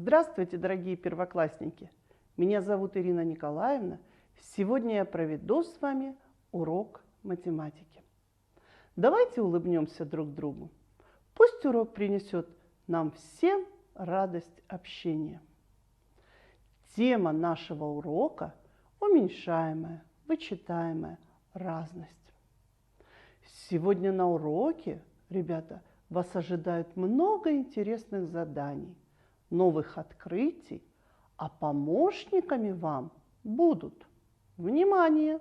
Здравствуйте, дорогие первоклассники! Меня зовут Ирина Николаевна. Сегодня я проведу с вами урок математики. Давайте улыбнемся друг другу. Пусть урок принесет нам всем радость общения. Тема нашего урока – уменьшаемая, вычитаемая разность. Сегодня на уроке, ребята, вас ожидает много интересных заданий, новых открытий, а помощниками вам будут внимание,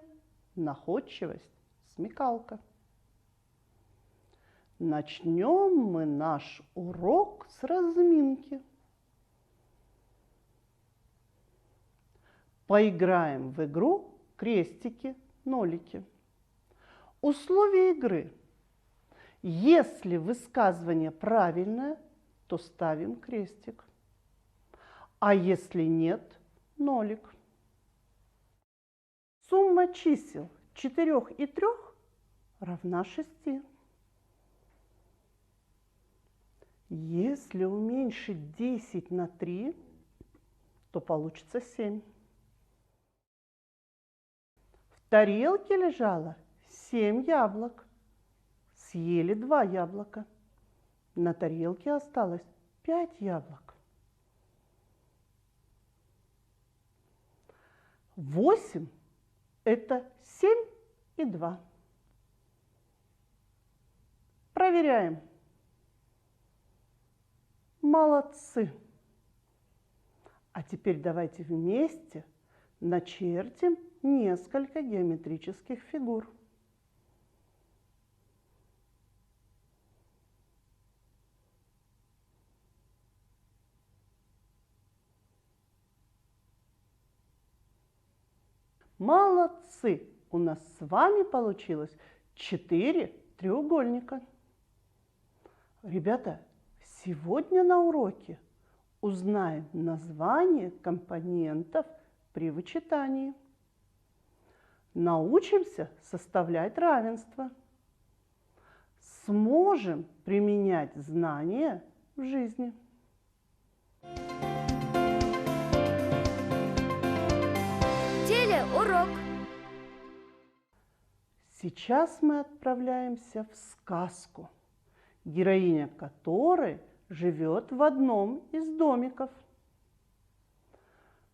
находчивость, смекалка. Начнем мы наш урок с разминки. Поиграем в игру крестики-нолики. Условия игры. Если высказывание правильное, то ставим крестик. А если нет, нолик. Сумма чисел 4 и 3 равна 6. Если уменьшить 10 на 3, то получится 7. В тарелке лежало 7 яблок. Съели 2 яблока. На тарелке осталось 5 яблок. 8 – это 7 и 2. Проверяем. Молодцы! А теперь давайте вместе начертим несколько геометрических фигур. Молодцы! У нас с вами получилось 4 треугольника. Ребята, сегодня на уроке узнаем название компонентов при вычитании. Научимся составлять равенства. Сможем применять знания в жизни. Урок. Сейчас мы отправляемся в сказку, героиня которой живет в одном из домиков.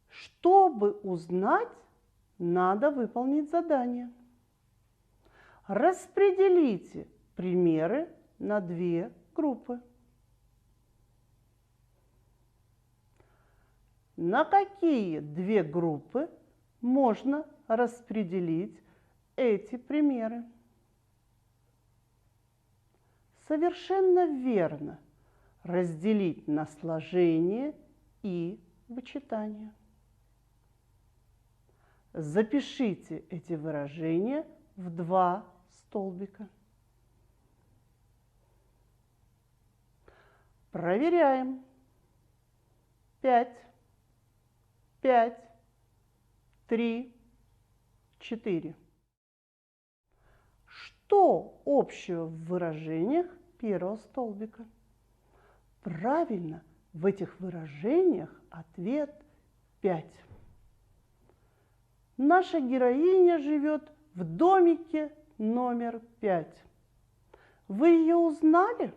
Чтобы узнать, надо выполнить задание. Распределите примеры на 2 группы. На какие 2 группы можно распределить эти примеры? Совершенно верно. Разделить на сложение и вычитание. Запишите эти выражения в 2 столбика. Проверяем. 5, 5. 3, 4. Что общего в выражениях первого столбика? Правильно, в этих выражениях ответ 5. Наша героиня живет в домике номер 5. Вы ее узнали?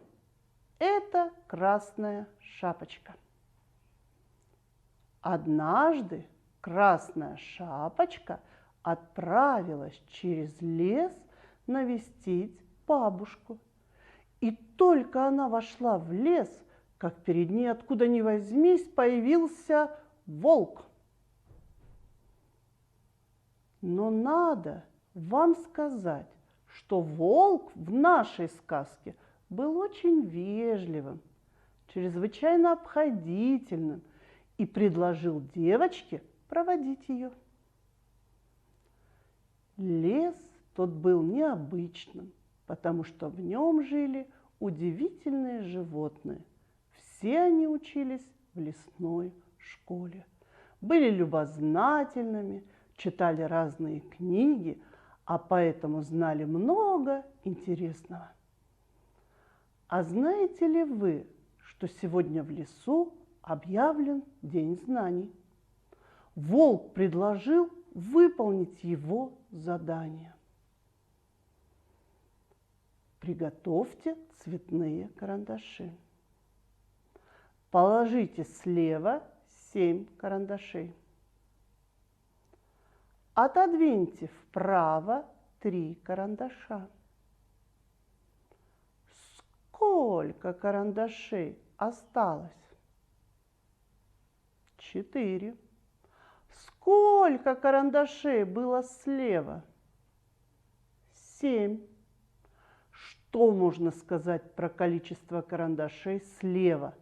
Это Красная Шапочка. Однажды Красная Шапочка отправилась через лес навестить бабушку. И только она вошла в лес, как перед ней откуда ни возьмись появился волк. Но надо вам сказать, что волк в нашей сказке был очень вежливым, чрезвычайно обходительным и предложил девочке проводить ее. Лес тот был необычным, потому что в нем жили удивительные животные. Все они учились в лесной школе, были любознательными, читали разные книги, а поэтому знали много интересного. А знаете ли вы, что сегодня в лесу объявлен День знаний. Волк предложил выполнить его задание. Приготовьте цветные карандаши. Положите слева 7 карандашей. Отодвиньте вправо 3 карандаша. Сколько карандашей осталось? 4. Сколько карандашей было слева? 7. Что можно сказать про количество карандашей слева,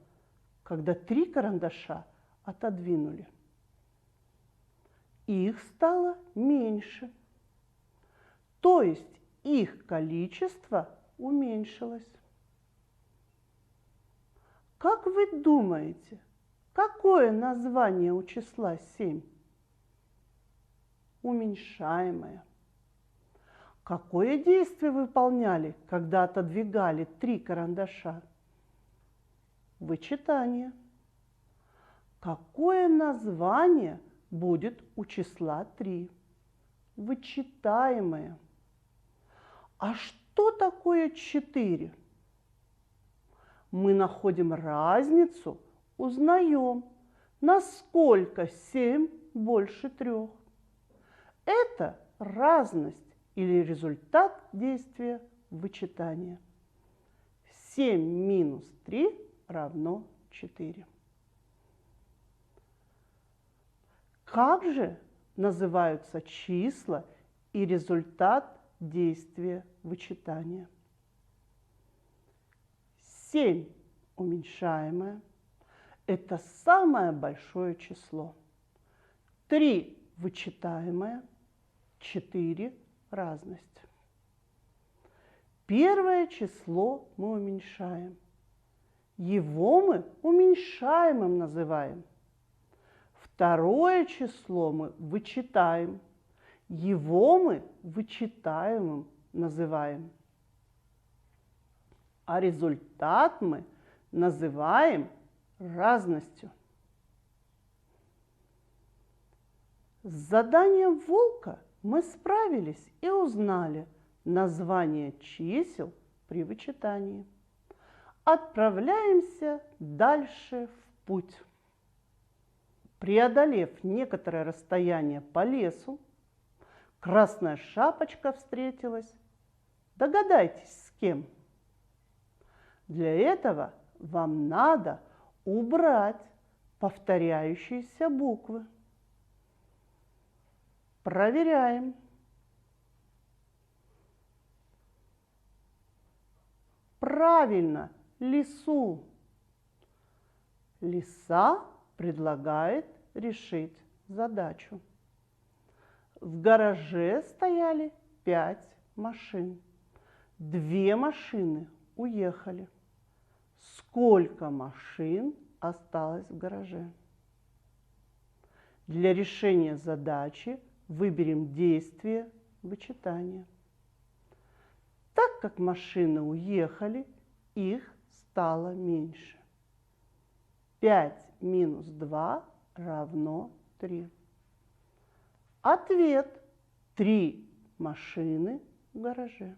когда 3 карандаша отодвинули? Их стало меньше. То есть их количество уменьшилось. Как вы думаете, какое название у числа 7? Уменьшаемое. Какое действие выполняли, когда отодвигали 3 карандаша? Вычитание. Какое название будет у числа 3? Вычитаемое. А что такое 4? Мы находим разницу, узнаем, насколько 7 больше 3. Это разность или результат действия вычитания. 7 минус 3 равно 4. Как же называются числа и результат действия вычитания? 7 уменьшаемое – это самое большое число. 3 вычитаемое, 4 разность. Первое число мы уменьшаем. Его мы уменьшаемым называем. Второе число мы вычитаем. Его мы вычитаемым называем. А результат мы называем разностью. С заданием волка мы справились и узнали название чисел при вычитании. Отправляемся дальше в путь. Преодолев некоторое расстояние по лесу, Красная Шапочка встретилась. Догадайтесь, с кем? Для этого вам надо убрать повторяющиеся буквы. Проверяем. Правильно, лису. Лиса предлагает решить задачу. В гараже стояли 5 машин. 2 машины уехали. Сколько машин осталось в гараже? Для решения задачи выберем действие вычитания. Так как машины уехали, их стало меньше. 5 минус 2 равно 3. Ответ: 3 машины в гараже.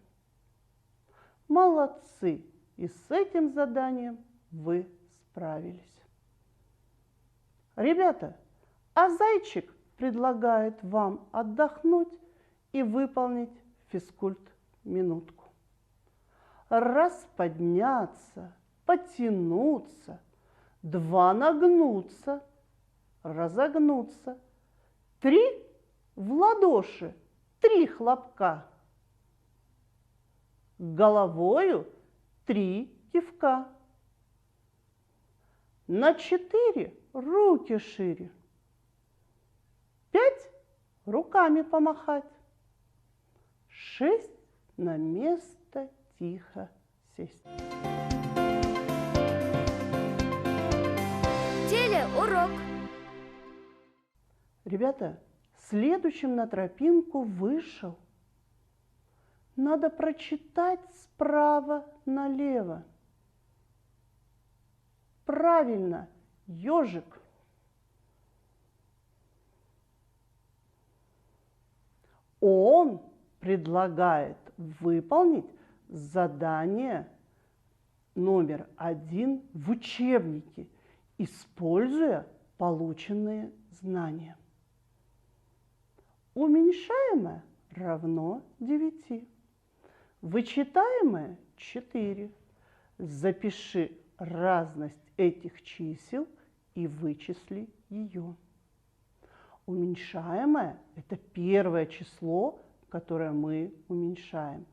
Молодцы! И с этим заданием вы справились. Ребята, а зайчик предлагает вам отдохнуть и выполнить физкульт-минутку. Раз подняться, потянуться, 2 нагнуться, разогнуться, 3 в ладоши, 3 хлопка. Головою 3 кивка. На 4 руки шире. 5 руками помахать. 6 на место тихо сесть. Телеурок. Ребята, следующим на тропинку вышел. Надо прочитать справа налево. Правильно, ежик. Он предлагает выполнить задание номер 1 в учебнике, используя полученные знания. Уменьшаемое равно 9. Вычитаемое 4. Запиши разность этих чисел и вычисли ее. Уменьшаемое – это первое число, которое мы уменьшаем.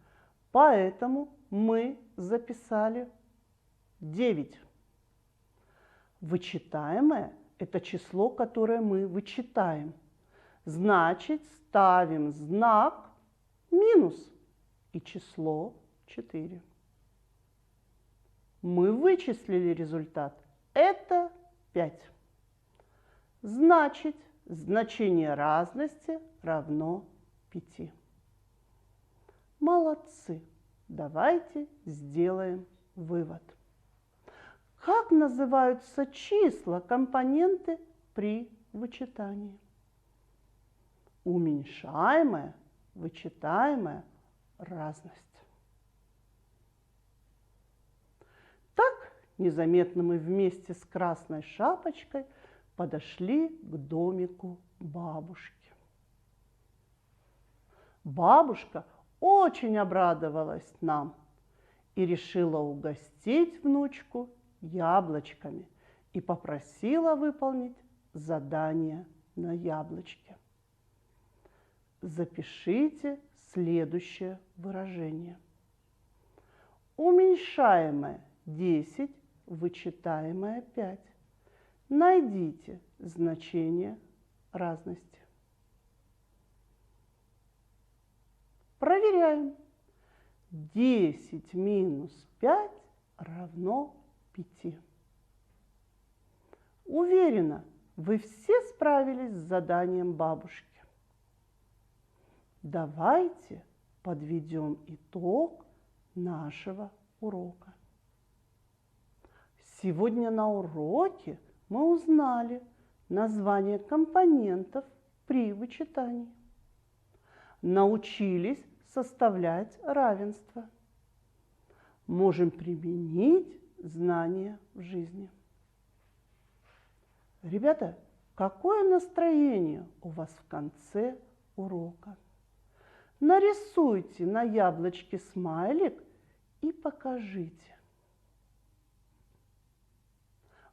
Поэтому мы записали 9. Вычитаемое – это число, которое мы вычитаем. Значит, ставим знак минус и число 4. Мы вычислили результат. Это 5. Значит, значение разности равно 5. Молодцы! Давайте сделаем вывод. Как называются числа, компоненты при вычитании? Уменьшаемая, вычитаемая, разность. Так незаметно мы вместе с Красной Шапочкой подошли к домику бабушки. Бабушка очень обрадовалась нам и решила угостить внучку яблочками и попросила выполнить задание на яблочке. Запишите следующее выражение. Уменьшаемое 10, вычитаемое 5. Найдите значение разности. Проверяем. 10 минус 5 равно 5. Уверена, вы все справились с заданием бабушки. Давайте подведем итог нашего урока. Сегодня на уроке мы узнали название компонентов при вычитании. Научились составлять равенство. Можем применить знания в жизни. Ребята, какое настроение у вас в конце урока? Нарисуйте на яблочке смайлик и покажите.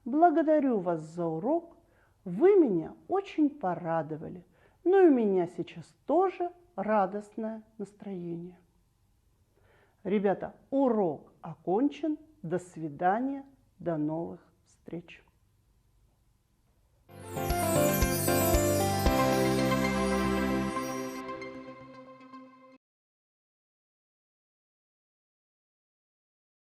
Благодарю вас за урок. Вы меня очень порадовали. Ну и у меня сейчас тоже радостное настроение. Ребята, урок окончен. До свидания. До новых встреч.